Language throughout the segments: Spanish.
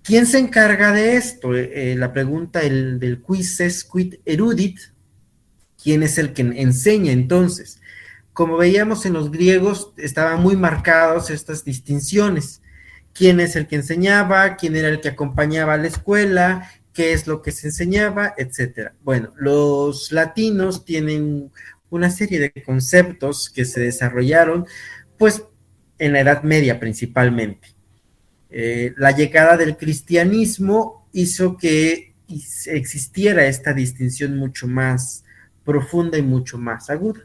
¿Quién se encarga de esto? La pregunta del quiz es quid erudit, ¿quién es el que enseña entonces? Como veíamos en los griegos, estaban muy marcados estas distinciones. ¿Quién es el que enseñaba? ¿Quién era el que acompañaba a la escuela? ¿Qué es lo que se enseñaba? Etcétera. Bueno, los latinos tienen una serie de conceptos que se desarrollaron, pues, en la Edad Media principalmente. La llegada del cristianismo hizo que existiera esta distinción mucho más profunda y mucho más aguda.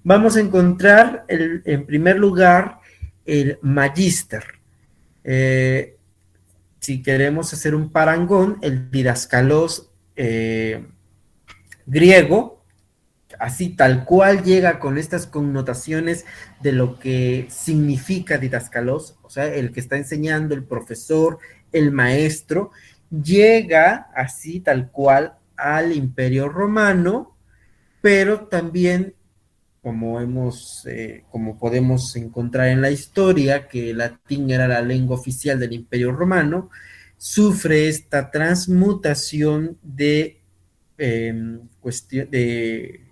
Vamos a encontrar en primer lugar el magister. Eh, si queremos hacer un parangón, el didascalos griego, así tal cual llega con estas connotaciones de lo que significa didascalos, o sea, el que está enseñando, el profesor, el maestro, llega así tal cual al Imperio Romano, pero también como podemos encontrar en la historia, que el latín era la lengua oficial del Imperio Romano, sufre esta transmutación cuestión de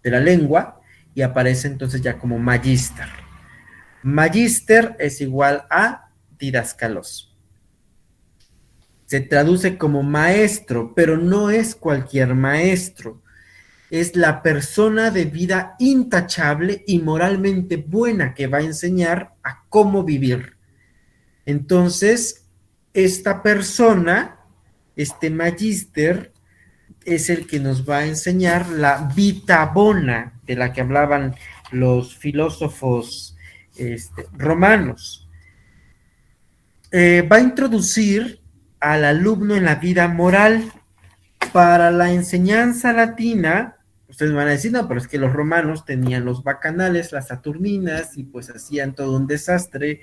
la lengua y aparece entonces ya como magister. Magister es igual a didascalos. Se traduce como maestro, pero no es cualquier maestro. Es la persona de vida intachable y moralmente buena que va a enseñar a cómo vivir. Entonces, esta persona, este magíster, es el que nos va a enseñar la vita bona de la que hablaban los filósofos romanos. Va a introducir al alumno en la vida moral. Para la enseñanza latina, ustedes van a decir, no, pero es que los romanos tenían los bacanales, las saturninas, y pues hacían todo un desastre,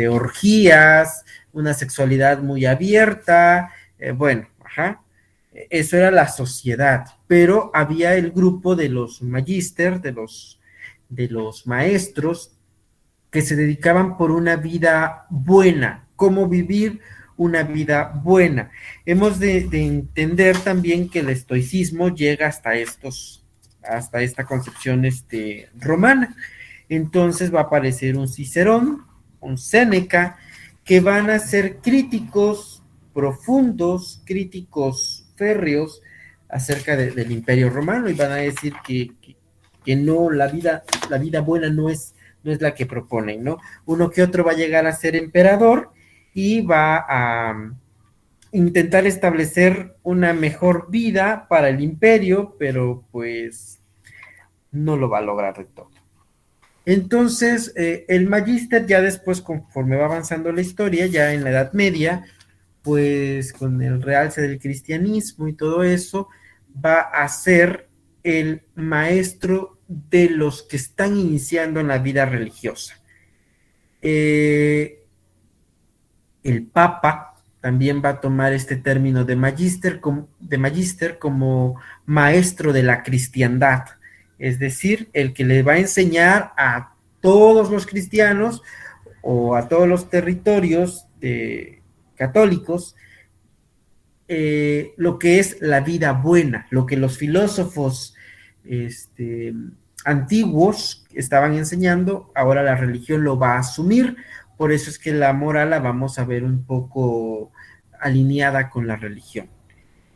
orgías, una sexualidad muy abierta, bueno, ajá, eso era la sociedad, pero había el grupo de los magíster, de los maestros, que se dedicaban por una vida buena, cómo vivir una vida buena. Hemos de entender también que el estoicismo llega hasta esta concepción romana. Entonces va a aparecer un Cicerón, un Séneca, que van a ser críticos profundos, críticos férreos acerca del Imperio Romano y van a decir que no, la vida buena no es la que proponen, ¿no? Uno que otro va a llegar a ser emperador y va a intentar establecer una mejor vida para el imperio, pero pues no lo va a lograr de todo. Entonces, el magíster ya después, conforme va avanzando la historia, ya en la Edad Media, pues con el realce del cristianismo y todo eso, va a ser el maestro de los que están iniciando en la vida religiosa. El Papa también va a tomar este término de magíster como maestro de la cristiandad, es decir, el que le va a enseñar a todos los cristianos o a todos los territorios católicos lo que es la vida buena, lo que los filósofos antiguos estaban enseñando, ahora la religión lo va a asumir, por eso es que la moral la vamos a ver un poco alineada con la religión.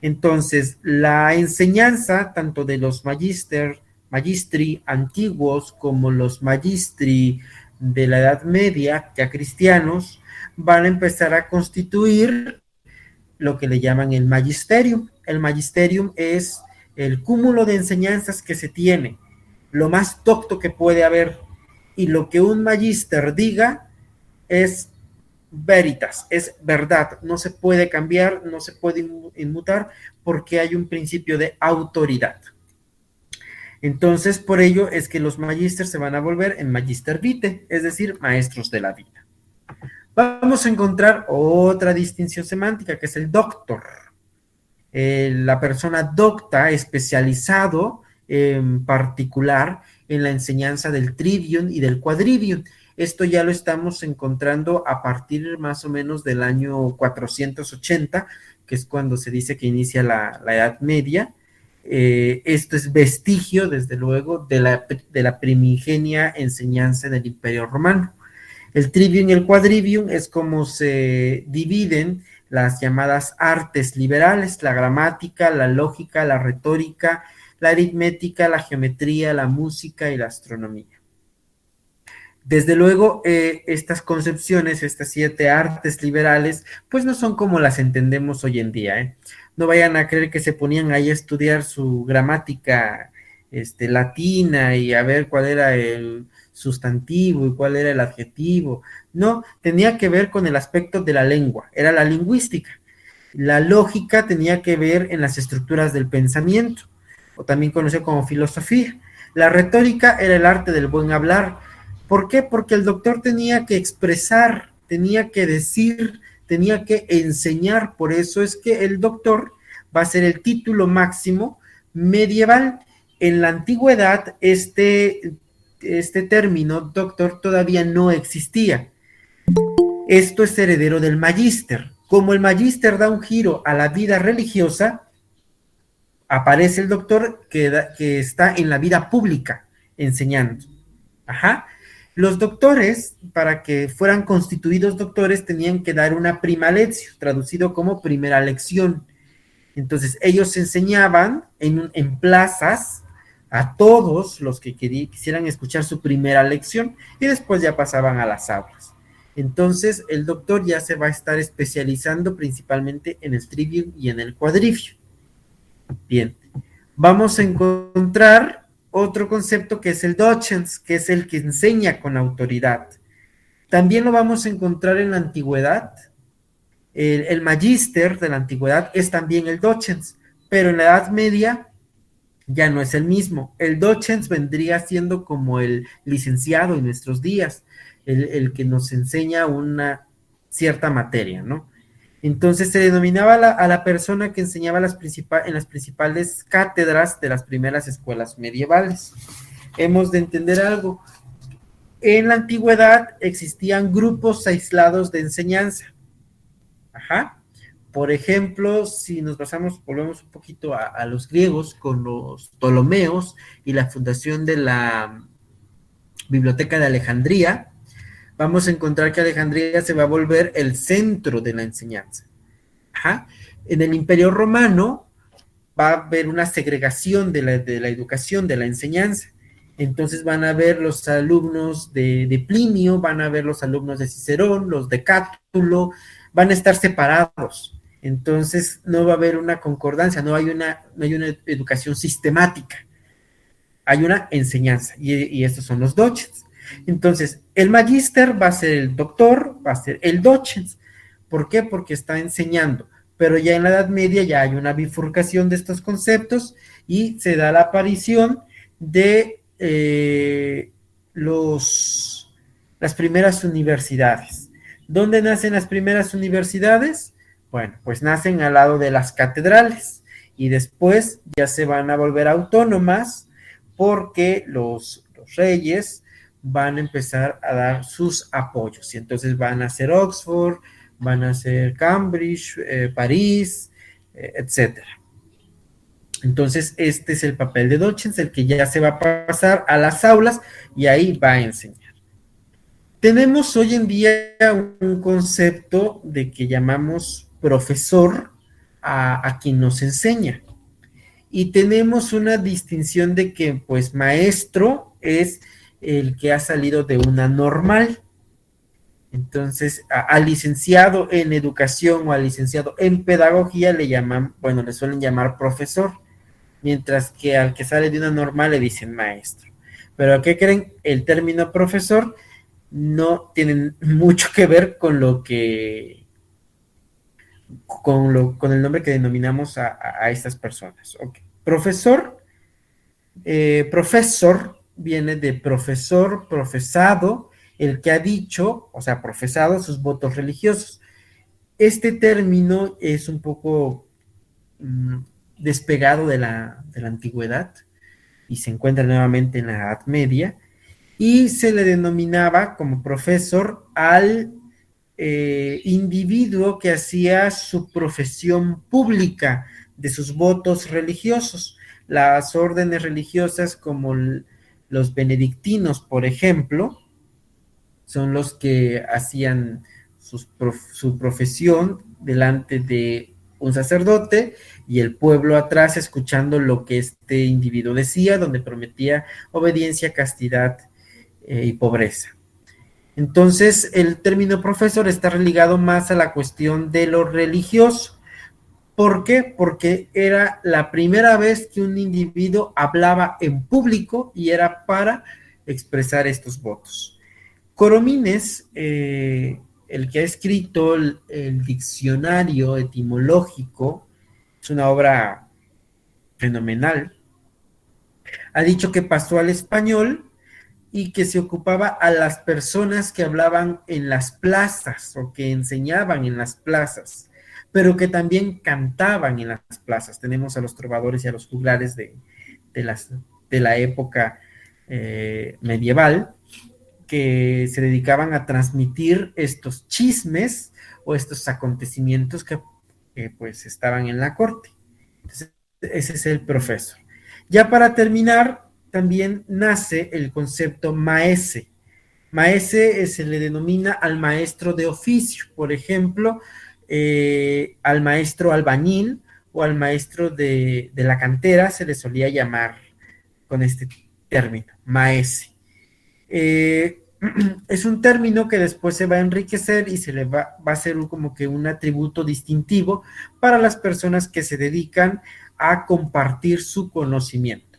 Entonces, la enseñanza tanto de los magistri antiguos como los magistri de la Edad Media, ya cristianos, van a empezar a constituir lo que le llaman el magisterium. El magisterium es el cúmulo de enseñanzas que se tiene, lo más docto que puede haber, y lo que un magister diga es veritas, es verdad, no se puede cambiar, no se puede inmutar, porque hay un principio de autoridad. Entonces, por ello es que los magisters se van a volver en magister vitae, es decir, maestros de la vida. Vamos a encontrar otra distinción semántica, que es el doctor. La persona docta, especializado en particular en la enseñanza del trivium y del quadrivium. Esto ya lo estamos encontrando a partir más o menos del año 480, que es cuando se dice que inicia la Edad Media. Esto es vestigio, desde luego, de la primigenia enseñanza del Imperio Romano. El trivium y el quadrivium es como se dividen las llamadas artes liberales: la gramática, la lógica, la retórica, la aritmética, la geometría, la música y la astronomía. Desde luego, estas concepciones, estas 7 artes liberales, pues no son como las entendemos hoy en día, ¿eh? No vayan a creer que se ponían ahí a estudiar su gramática latina y a ver cuál era el sustantivo y cuál era el adjetivo. No, tenía que ver con el aspecto de la lengua, era la lingüística. La lógica tenía que ver en las estructuras del pensamiento, o también conocido como filosofía. La retórica era el arte del buen hablar. ¿Por qué? Porque el doctor tenía que expresar, tenía que decir, tenía que enseñar. Por eso es que el doctor va a ser el título máximo medieval. En la antigüedad, este término doctor todavía no existía. Esto es heredero del magíster. Como el magíster da un giro a la vida religiosa, aparece el doctor que está en la vida pública enseñando. Ajá. Los doctores, para que fueran constituidos doctores, tenían que dar una prima lectio, traducido como primera lección. Entonces, ellos enseñaban en plazas a todos los que quisieran escuchar su primera lección y después ya pasaban a las aulas. Entonces, el doctor ya se va a estar especializando principalmente en el trivium y en el quadrivium. Bien, vamos a encontrar otro concepto que es el docens, que es el que enseña con autoridad. También lo vamos a encontrar en la antigüedad. El magíster de la antigüedad es también el docens, pero en la Edad Media ya no es el mismo. El docens vendría siendo como el licenciado en nuestros días, el que nos enseña una cierta materia, ¿no? Entonces se denominaba a la persona que enseñaba en las principales cátedras de las primeras escuelas medievales. Hemos de entender algo. En la antigüedad existían grupos aislados de enseñanza. Ajá. Por ejemplo, si nos volvemos un poquito a los griegos con los Ptolomeos y la fundación de la Biblioteca de Alejandría, vamos a encontrar que Alejandría se va a volver el centro de la enseñanza. Ajá. En el Imperio Romano va a haber una segregación de la educación, de la enseñanza. Entonces van a ver los alumnos de Plinio, van a ver los alumnos de Cicerón, los de Cátulo, van a estar separados. Entonces no va a haber una concordancia, no hay una educación sistemática, hay una enseñanza, y estos son los docens. Entonces, el magíster va a ser el doctor, va a ser el docens. ¿Por qué? Porque está enseñando. Pero ya en la Edad Media ya hay una bifurcación de estos conceptos y se da la aparición de las primeras universidades. ¿Dónde nacen las primeras universidades? Bueno, pues nacen al lado de las catedrales y después ya se van a volver autónomas porque los reyes van a empezar a dar sus apoyos y entonces van a ser Oxford, van a ser Cambridge, París, etcétera. Entonces, este es el papel de docens, el que ya se va a pasar a las aulas y ahí va a enseñar. Tenemos hoy en día un concepto de que llamamos profesor a quien nos enseña. Y tenemos una distinción de que, pues, maestro es el que ha salido de una normal. Entonces, al licenciado en educación o al licenciado en pedagogía le suelen llamar profesor, mientras que al que sale de una normal le dicen maestro. Pero ¿qué creen? El término profesor no tiene mucho que ver con con el nombre que denominamos a estas personas. Okay. Profesor viene de profesor, profesado, el que ha dicho, o sea, profesado sus votos religiosos. Este término es un poco despegado de la antigüedad y se encuentra nuevamente en la Edad Media. y se le denominaba como profesor al individuo que hacía su profesión pública de sus votos religiosos. Las órdenes religiosas como los benedictinos, por ejemplo, son los que hacían su profesión delante de un sacerdote y el pueblo atrás escuchando lo que este individuo decía, donde prometía obediencia, castidad y pobreza. Entonces, el término profesor está ligado más a la cuestión de lo religioso. ¿Por qué? Porque era la primera vez que un individuo hablaba en público y era para expresar estos votos. Coromines, el que ha escrito el diccionario etimológico, es una obra fenomenal, ha dicho que pasó al español y que se ocupaba a las personas que hablaban en las plazas o que enseñaban en las plazas, pero que también cantaban en las plazas. Tenemos a los trovadores y a los juglares de la época medieval, que se dedicaban a transmitir estos chismes o estos acontecimientos que pues estaban en la corte. Entonces, ese es el profesor. Ya para terminar, también nace el concepto maese. Maese se le denomina al maestro de oficio, por ejemplo, al maestro albañil o al maestro de la cantera se le solía llamar con este término, maese. Es un término que después se va a enriquecer y se le va a hacer como que un atributo distintivo para las personas que se dedican a compartir su conocimiento.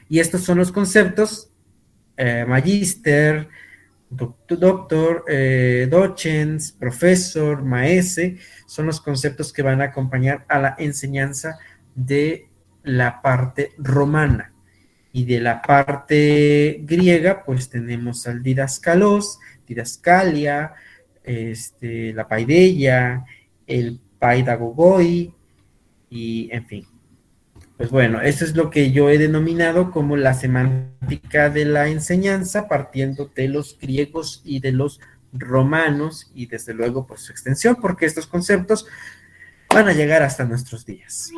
Y estos son los conceptos, magíster, doctor, docens, profesor, maese, son los conceptos que van a acompañar a la enseñanza de la parte romana. Y de la parte griega, pues tenemos al didascalos, didascalia, la paideia, el paidagogoi, y en fin. Pues bueno, eso es lo que yo he denominado como la semántica de la enseñanza, partiendo de los griegos y de los romanos, y desde luego por su extensión, porque estos conceptos van a llegar hasta nuestros días.